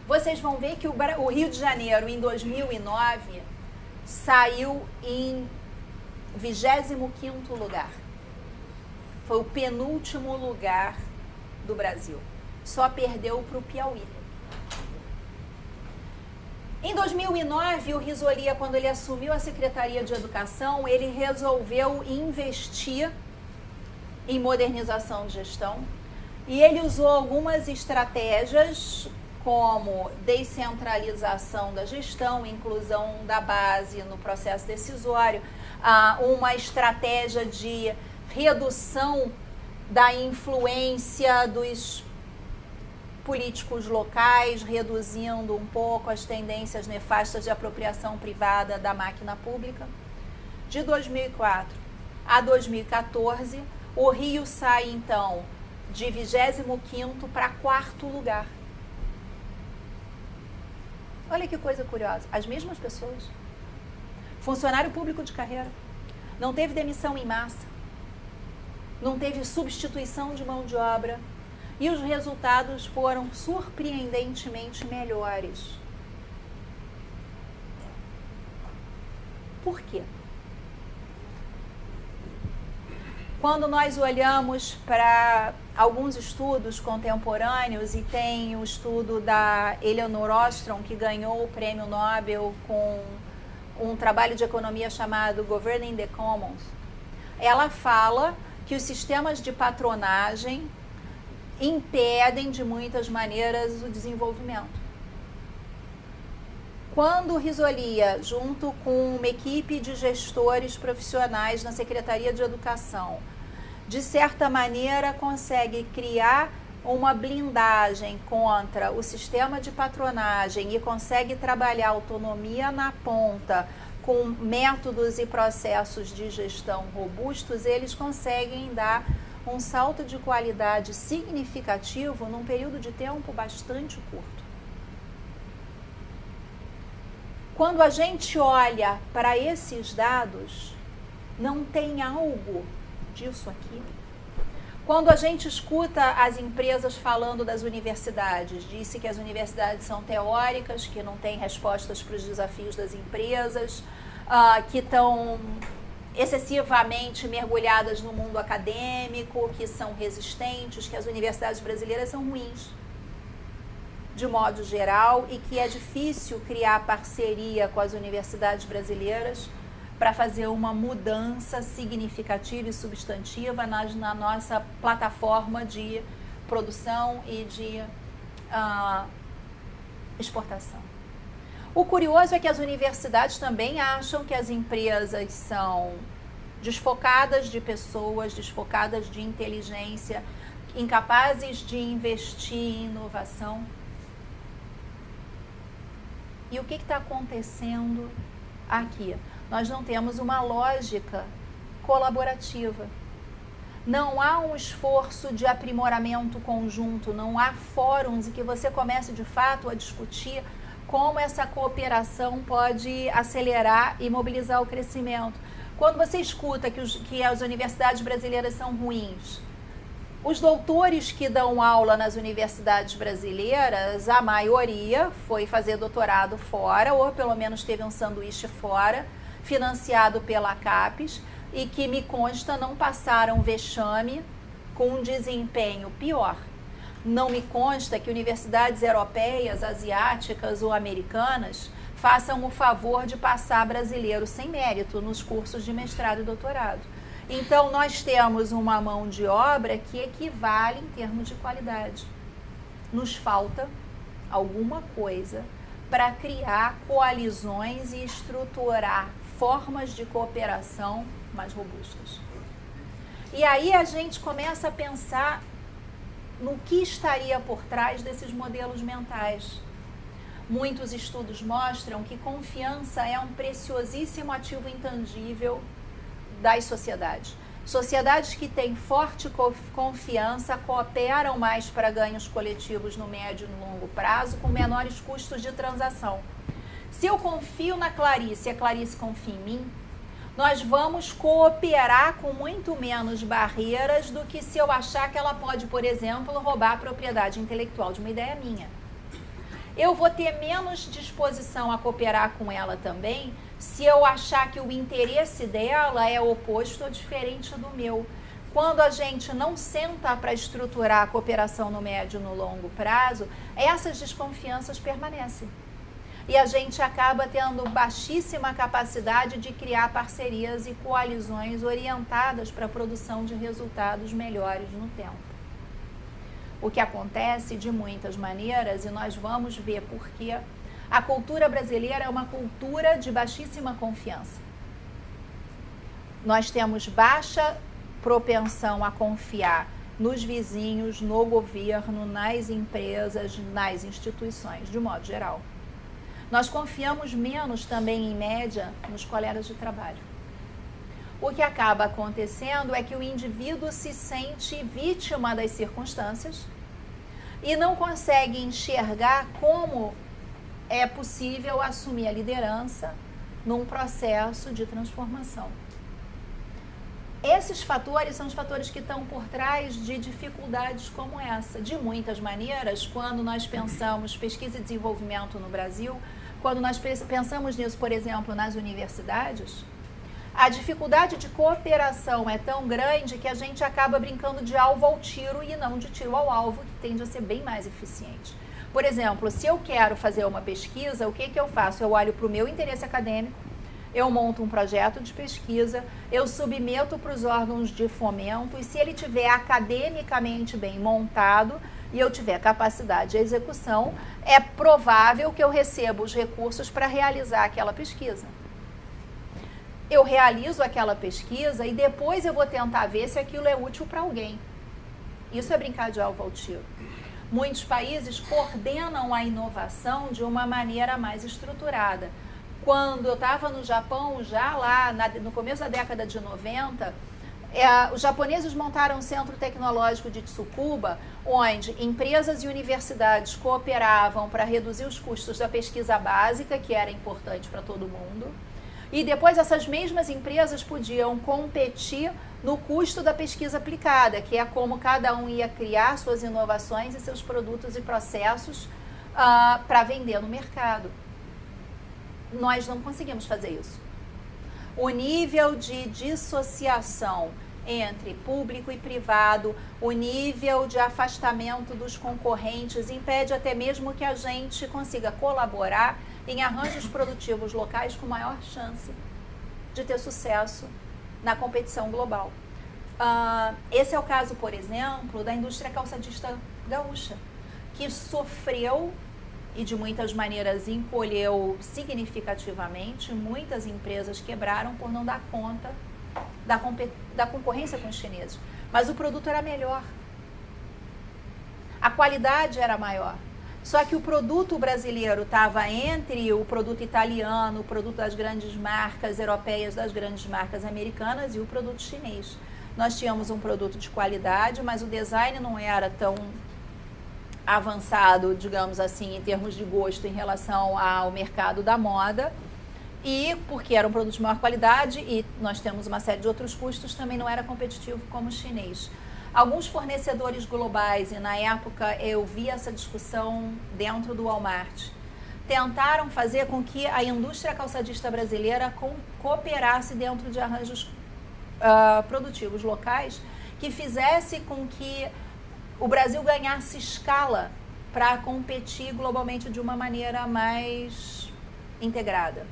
vocês vão ver que o Rio de Janeiro, em 2009, saiu em 25º lugar. Foi o penúltimo lugar do Brasil. Só perdeu para o Piauí. Em 2009, o Risolia, quando ele assumiu a Secretaria de Educação, ele resolveu investir em modernização de gestão e ele usou algumas estratégias como descentralização da gestão, inclusão da base no processo decisório, uma estratégia de redução da influência dos políticos locais, reduzindo um pouco as tendências nefastas de apropriação privada da máquina pública. De 2004 a 2014, o Rio sai, então, de 25º para 4º lugar. Olha que coisa curiosa. As mesmas pessoas. Funcionário público de carreira. Não teve demissão em massa. Não teve substituição de mão de obra. E os resultados foram surpreendentemente melhores. Por quê? Quando nós olhamos para alguns estudos contemporâneos, e tem o estudo da Elinor Ostrom, que ganhou o prêmio Nobel com um trabalho de economia chamado Governing the Commons, ela fala que os sistemas de patronagem impedem de muitas maneiras o desenvolvimento. Quando o Risolia, junto com uma equipe de gestores profissionais na Secretaria de Educação, de certa maneira consegue criar uma blindagem contra o sistema de patronagem e consegue trabalhar autonomia na ponta com métodos e processos de gestão robustos, eles conseguem dar um salto de qualidade significativo num período de tempo bastante curto. Quando a gente olha para esses dados, não tem algo disso aqui. Quando a gente escuta as empresas falando das universidades, disse que as universidades são teóricas, que não têm respostas para os desafios das empresas, que estão excessivamente mergulhadas no mundo acadêmico, que são resistentes, que as universidades brasileiras são ruins, de modo geral, e que é difícil criar parceria com as universidades brasileiras para fazer uma mudança significativa e substantiva na nossa plataforma de produção e de exportação. O curioso é que as universidades também acham que as empresas são desfocadas de pessoas, desfocadas de inteligência, incapazes de investir em inovação. E o que está acontecendo aqui? Nós não temos uma lógica colaborativa. Não há um esforço de aprimoramento conjunto, não há fóruns em que você comece de fato a discutir como essa cooperação pode acelerar e mobilizar o crescimento. Quando você escuta que as universidades brasileiras são ruins, os doutores que dão aula nas universidades brasileiras, a maioria foi fazer doutorado fora, ou pelo menos teve um sanduíche fora, financiado pela CAPES, e que, me consta, não passaram vexame com um desempenho pior. Não me consta que universidades europeias, asiáticas ou americanas façam o favor de passar brasileiro sem mérito nos cursos de mestrado e doutorado. Então, nós temos uma mão de obra que equivale em termos de qualidade. Nos falta alguma coisa para criar coalizões e estruturar formas de cooperação mais robustas. E aí a gente começa a pensar no que estaria por trás desses modelos mentais. Muitos estudos mostram que confiança é um preciosíssimo ativo intangível das sociedades. Sociedades que têm forte confiança cooperam mais para ganhos coletivos no médio e no longo prazo, com menores custos de transação. Se eu confio na Clarice e a Clarice confia em mim, nós vamos cooperar com muito menos barreiras do que se eu achar que ela pode, por exemplo, roubar a propriedade intelectual de uma ideia minha. Eu vou ter menos disposição a cooperar com ela também se eu achar que o interesse dela é oposto ou diferente do meu. Quando a gente não senta para estruturar a cooperação no médio e no longo prazo, essas desconfianças permanecem. E a gente acaba tendo baixíssima capacidade de criar parcerias e coalizões orientadas para a produção de resultados melhores no tempo. O que acontece de muitas maneiras, e nós vamos ver por quê, a cultura brasileira é uma cultura de baixíssima confiança. Nós temos baixa propensão a confiar nos vizinhos, no governo, nas empresas, nas instituições, de modo geral. Nós confiamos menos também, em média, nos colegas de trabalho. O que acaba acontecendo é que o indivíduo se sente vítima das circunstâncias e não consegue enxergar como é possível assumir a liderança num processo de transformação. Esses fatores são os fatores que estão por trás de dificuldades como essa. De muitas maneiras, quando nós pensamos pesquisa e desenvolvimento no Brasil, quando nós pensamos nisso, por exemplo, nas universidades, a dificuldade de cooperação é tão grande que a gente acaba brincando de alvo ao tiro e não de tiro ao alvo, que tende a ser bem mais eficiente. Por exemplo, se eu quero fazer uma pesquisa, o que eu faço? Eu olho para o meu interesse acadêmico, eu monto um projeto de pesquisa, eu submeto para os órgãos de fomento e se ele tiver academicamente bem montado e eu tiver capacidade de execução, é provável que eu receba os recursos para realizar aquela pesquisa. Eu realizo aquela pesquisa e depois eu vou tentar ver se aquilo é útil para alguém. Isso é brincar de alvo ao tiro. Muitos países coordenam a inovação de uma maneira mais estruturada. Quando eu estava no Japão, já lá no começo da década de 90, os japoneses montaram um centro tecnológico de Tsukuba, onde empresas e universidades cooperavam para reduzir os custos da pesquisa básica, que era importante para todo mundo. E depois essas mesmas empresas podiam competir no custo da pesquisa aplicada, que é como cada um ia criar suas inovações e seus produtos e processos para vender no mercado. Nós não conseguimos fazer isso. O nível de dissociação entre público e privado, o nível de afastamento dos concorrentes impede até mesmo que a gente consiga colaborar em arranjos produtivos locais com maior chance de ter sucesso na competição global. Esse é o caso, por exemplo, da indústria calçadista gaúcha, que sofreu e de muitas maneiras encolheu significativamente. Muitas empresas quebraram por não dar conta da concorrência com os chineses. Mas o produto era melhor. A qualidade era maior. Só que o produto brasileiro estava entre o produto italiano, o produto das grandes marcas europeias, das grandes marcas americanas e o produto chinês. Nós tínhamos um produto de qualidade, mas o design não era tão avançado, digamos assim, em termos de gosto em relação ao mercado da moda. E porque era um produto de maior qualidade e nós temos uma série de outros custos, também não era competitivo como o chinês. Alguns fornecedores globais, e na época eu vi essa discussão dentro do Walmart, tentaram fazer com que a indústria calçadista brasileira cooperasse dentro de arranjos produtivos locais que fizesse com que o Brasil ganhasse escala para competir globalmente de uma maneira mais integrada,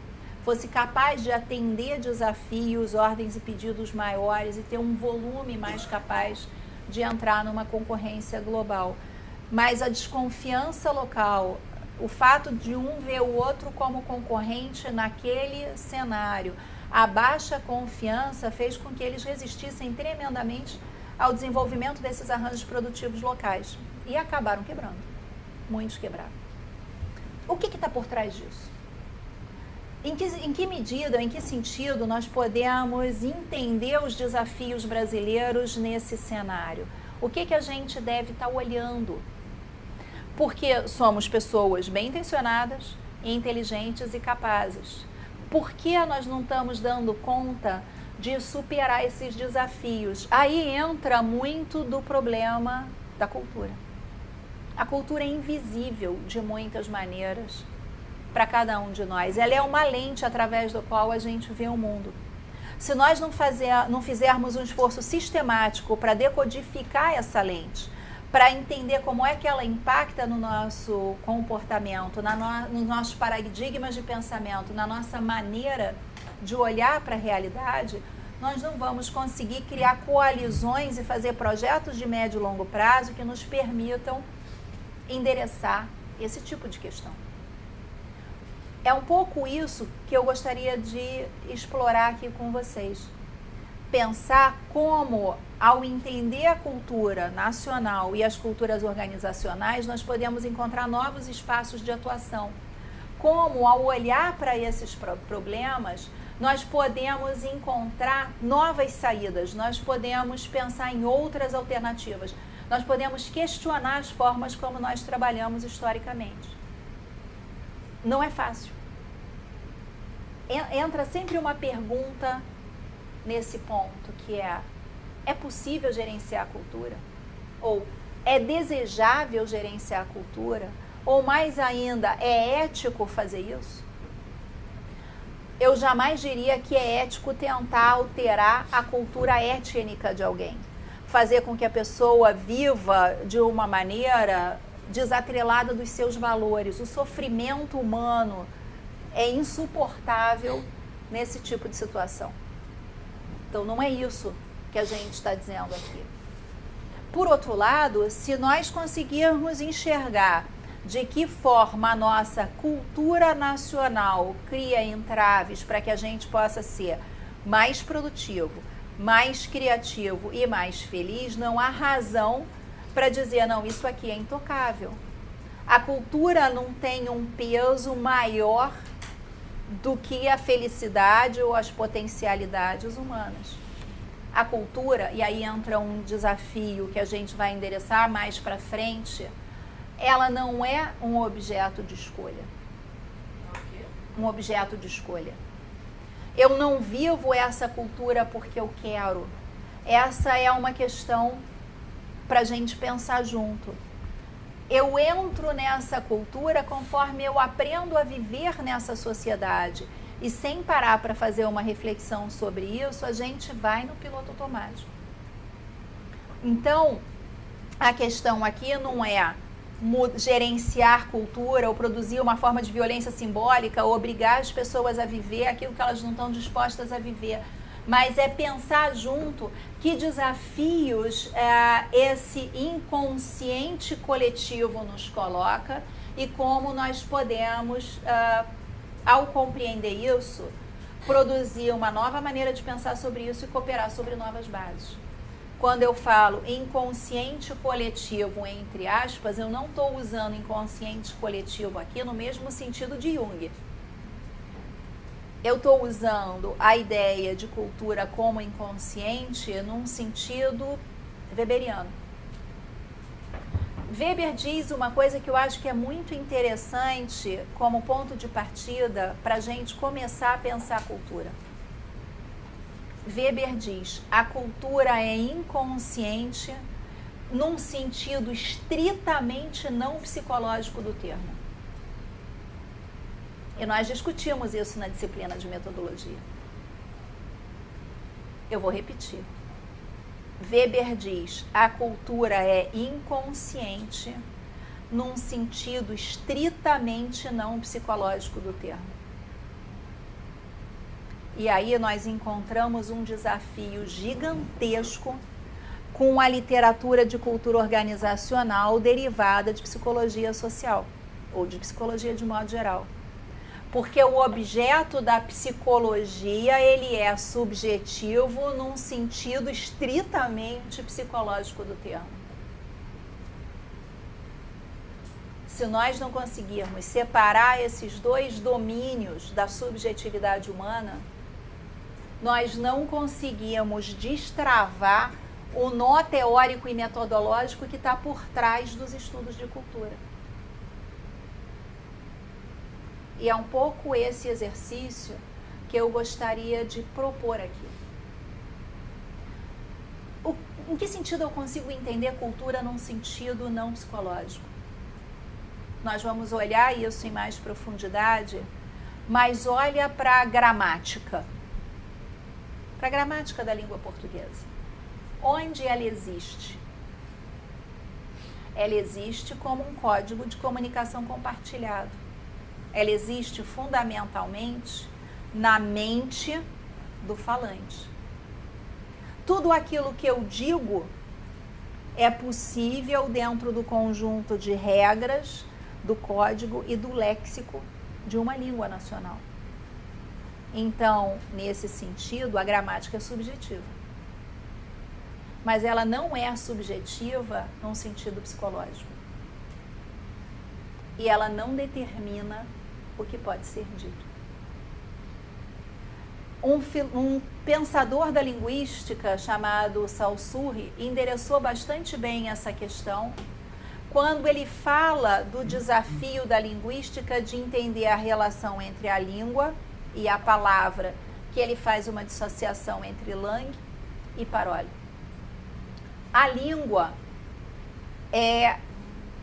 fosse capaz de atender desafios, ordens e pedidos maiores e ter um volume mais capaz de entrar numa concorrência global. Mas a desconfiança local, o fato de um ver o outro como concorrente naquele cenário, a baixa confiança fez com que eles resistissem tremendamente ao desenvolvimento desses arranjos produtivos locais e acabaram quebrando. Muitos quebraram. O que está por trás disso? Em que medida, em que sentido nós podemos entender os desafios brasileiros nesse cenário? O que a gente deve estar olhando? Porque somos pessoas bem intencionadas, inteligentes e capazes. Por que nós não estamos dando conta de superar esses desafios? Aí entra muito do problema da cultura. A cultura é invisível de muitas maneiras para cada um de nós. Ela é uma lente através do qual a gente vê o mundo. Se nós não fizermos um esforço sistemático para decodificar essa lente, para entender como é que ela impacta no nosso comportamento, nos nossos paradigmas de pensamento, na nossa maneira de olhar para a realidade, nós não vamos conseguir criar coalizões e fazer projetos de médio e longo prazo que nos permitam endereçar esse tipo de questão. É um pouco isso que eu gostaria de explorar aqui com vocês. Pensar como, ao entender a cultura nacional e as culturas organizacionais, nós podemos encontrar novos espaços de atuação. Como, ao olhar para esses problemas, nós podemos encontrar novas saídas, nós podemos pensar em outras alternativas, nós podemos questionar as formas como nós trabalhamos historicamente. Não é fácil. Entra sempre uma pergunta nesse ponto, que é possível gerenciar a cultura? Ou é desejável gerenciar a cultura? Ou mais ainda, é ético fazer isso? Eu jamais diria que é ético tentar alterar a cultura étnica de alguém. Fazer com que a pessoa viva de uma maneira desatrelada dos seus valores. O sofrimento humano é insuportável nesse tipo de situação. Então, não é isso que a gente está dizendo aqui. Por outro lado, se nós conseguirmos enxergar de que forma a nossa cultura nacional cria entraves para que a gente possa ser mais produtivo, mais criativo e mais feliz, não há razão para dizer, não, isso aqui é intocável. A cultura não tem um peso maior do que a felicidade ou as potencialidades humanas. A cultura, e aí entra um desafio que a gente vai endereçar mais para frente, ela não é um objeto de escolha. Um objeto de escolha. Eu não vivo essa cultura porque eu quero. Essa é uma questão para a gente pensar junto. Eu entro nessa cultura conforme eu aprendo a viver nessa sociedade. E sem parar para fazer uma reflexão sobre isso, a gente vai no piloto automático. Então, a questão aqui não é gerenciar cultura ou produzir uma forma de violência simbólica ou obrigar as pessoas a viver aquilo que elas não estão dispostas a viver. Mas é pensar junto que desafios esse inconsciente coletivo nos coloca e como nós podemos, ao compreender isso, produzir uma nova maneira de pensar sobre isso e cooperar sobre novas bases. Quando eu falo inconsciente coletivo, entre aspas, eu não estou usando inconsciente coletivo aqui no mesmo sentido de Jung. Eu estou usando a ideia de cultura como inconsciente num sentido weberiano. Weber diz uma coisa que eu acho que é muito interessante como ponto de partida para a gente começar a pensar a cultura. Weber diz, a cultura é inconsciente num sentido estritamente não psicológico do termo. E nós discutimos isso na disciplina de metodologia. Eu vou repetir. Weber diz: a cultura é inconsciente num sentido estritamente não psicológico do termo. E aí nós encontramos um desafio gigantesco com a literatura de cultura organizacional derivada de psicologia social, ou de psicologia de modo geral. Porque o objeto da psicologia, ele é subjetivo num sentido estritamente psicológico do termo. Se nós não conseguirmos separar esses dois domínios da subjetividade humana, nós não conseguimos destravar o nó teórico e metodológico que está por trás dos estudos de cultura. E é um pouco esse exercício que eu gostaria de propor aqui. Em que sentido eu consigo entender cultura num sentido não psicológico? Nós vamos olhar isso em mais profundidade, mas olha para a gramática. Para a gramática da língua portuguesa. Onde ela existe? Ela existe como um código de comunicação compartilhado. Ela existe fundamentalmente na mente do falante. Tudo aquilo que eu digo é possível dentro do conjunto de regras, do código e do léxico de uma língua nacional. Então, nesse sentido, a gramática é subjetiva. Mas ela não é subjetiva num sentido psicológico. E ela não determina o que pode ser dito. Um pensador da linguística chamado Saussure endereçou bastante bem essa questão quando ele fala do desafio da linguística de entender a relação entre a língua e a palavra, que ele faz uma dissociação entre langue e parole. A língua é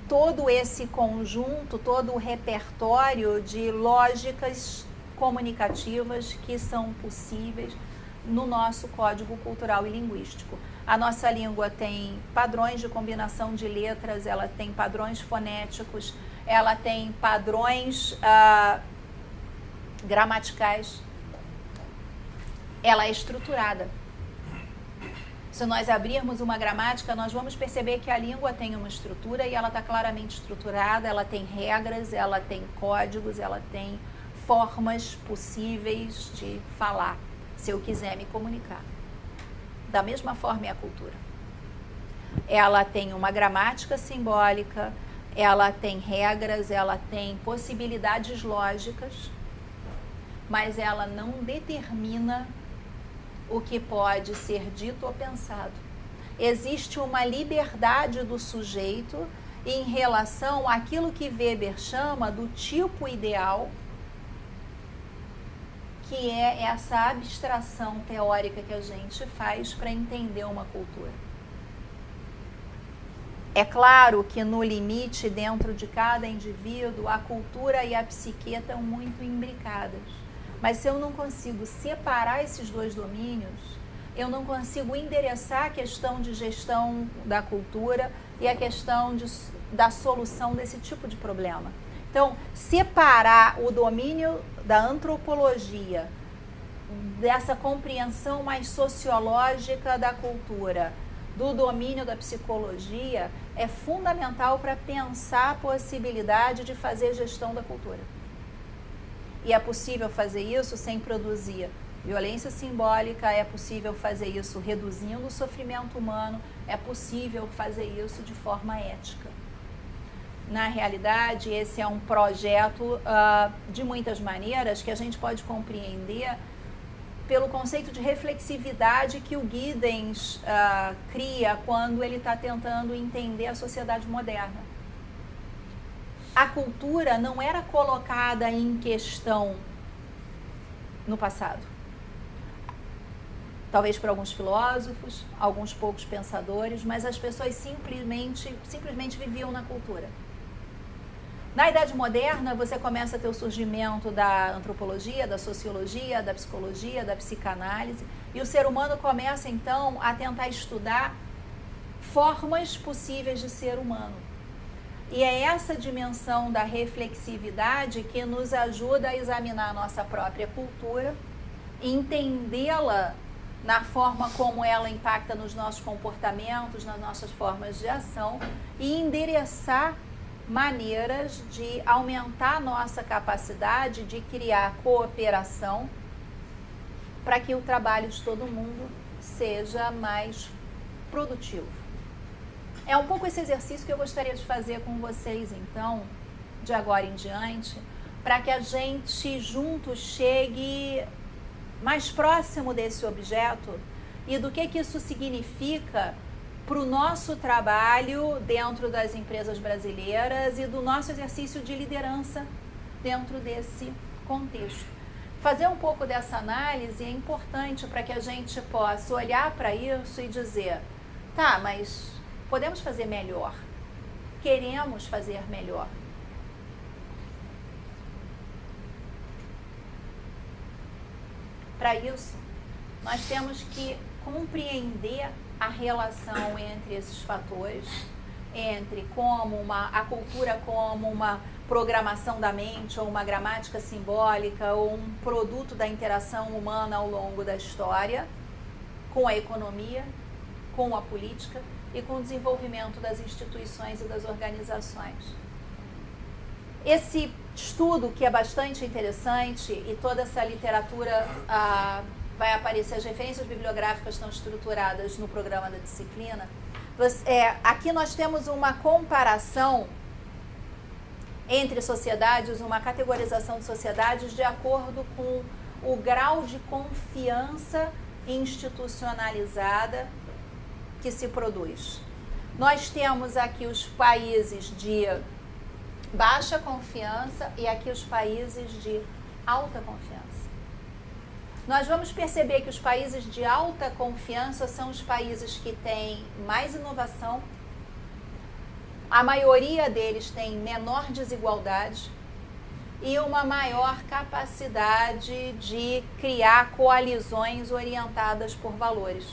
todo esse conjunto, todo o repertório de lógicas comunicativas que são possíveis no nosso código cultural e linguístico. A nossa língua tem padrões de combinação de letras, ela tem padrões fonéticos, ela tem padrões gramaticais. Ela é estruturada. Se nós abrirmos uma gramática, nós vamos perceber que a língua tem uma estrutura e ela está claramente estruturada, ela tem regras, ela tem códigos, ela tem formas possíveis de falar, se eu quiser me comunicar. Da mesma forma é a cultura. Ela tem uma gramática simbólica, ela tem regras, ela tem possibilidades lógicas, mas ela não determina o que pode ser dito ou pensado. Existe uma liberdade do sujeito em relação àquilo que Weber chama do tipo ideal, que é essa abstração teórica que a gente faz para entender uma cultura. É claro que no limite, dentro de cada indivíduo, a cultura e a psique estão muito imbricadas. Mas se eu não consigo separar esses dois domínios, eu não consigo endereçar a questão de gestão da cultura e a questão da solução desse tipo de problema. Então, separar o domínio da antropologia, dessa compreensão mais sociológica da cultura, do domínio da psicologia, é fundamental para pensar a possibilidade de fazer gestão da cultura. E é possível fazer isso sem produzir violência simbólica, é possível fazer isso reduzindo o sofrimento humano, é possível fazer isso de forma ética. Na realidade, esse é um projeto de muitas maneiras que a gente pode compreender pelo conceito de reflexividade que o Giddens cria quando ele está tentando entender a sociedade moderna. A cultura não era colocada em questão no passado. Talvez por alguns filósofos, alguns poucos pensadores, mas as pessoas simplesmente viviam na cultura. Na Idade Moderna, você começa a ter o surgimento da antropologia, da sociologia, da psicologia, da psicanálise, e o ser humano começa, então, a tentar estudar formas possíveis de ser humano. E é essa dimensão da reflexividade que nos ajuda a examinar a nossa própria cultura, entendê-la na forma como ela impacta nos nossos comportamentos, nas nossas formas de ação, e endereçar maneiras de aumentar nossa capacidade de criar cooperação para que o trabalho de todo mundo seja mais produtivo. É um pouco esse exercício que eu gostaria de fazer com vocês, então, de agora em diante, para que a gente juntos chegue mais próximo desse objeto e do que isso significa para o nosso trabalho dentro das empresas brasileiras e do nosso exercício de liderança dentro desse contexto. Fazer um pouco dessa análise é importante para que a gente possa olhar para isso e dizer, tá, mas podemos fazer melhor, queremos fazer melhor. Para isso, nós temos que compreender a relação entre esses fatores, entre a cultura como uma programação da mente, ou uma gramática simbólica, ou um produto da interação humana ao longo da história, com a economia, com a política e com o desenvolvimento das instituições e das organizações. Esse estudo, que é bastante interessante, e toda essa literatura vai aparecer, as referências bibliográficas estão estruturadas no programa da disciplina. Aqui nós temos uma comparação entre sociedades, uma categorização de sociedades de acordo com o grau de confiança institucionalizada que se produz. Nós temos aqui os países de baixa confiança e aqui os países de alta confiança. Nós vamos perceber que os países de alta confiança são os países que têm mais inovação, a maioria deles tem menor desigualdade e uma maior capacidade de criar coalizões orientadas por valores.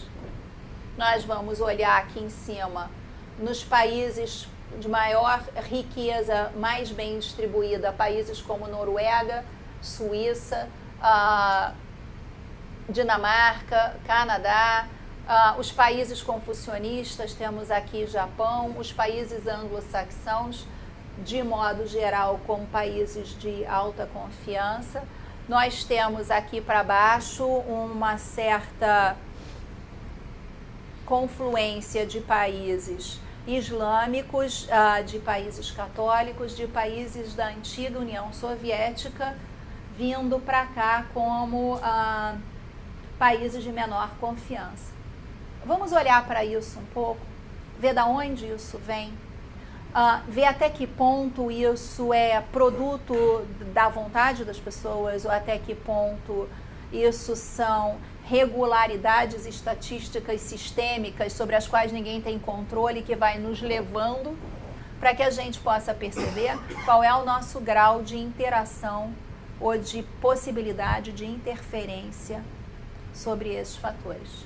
Nós vamos olhar aqui em cima nos países de maior riqueza, mais bem distribuída, países como Noruega, Suíça, Dinamarca, Canadá, os países confucionistas, temos aqui Japão, os países anglo-saxãos, de modo geral, como países de alta confiança. Nós temos aqui para baixo uma certa confluência de países islâmicos, de países católicos, de países da antiga União Soviética, vindo para cá como países de menor confiança. Vamos olhar para isso um pouco, ver de onde isso vem, ver até que ponto isso é produto da vontade das pessoas ou até que ponto isso são regularidades estatísticas sistêmicas sobre as quais ninguém tem controle, que vai nos levando para que a gente possa perceber qual é o nosso grau de interação ou de possibilidade de interferência sobre esses fatores.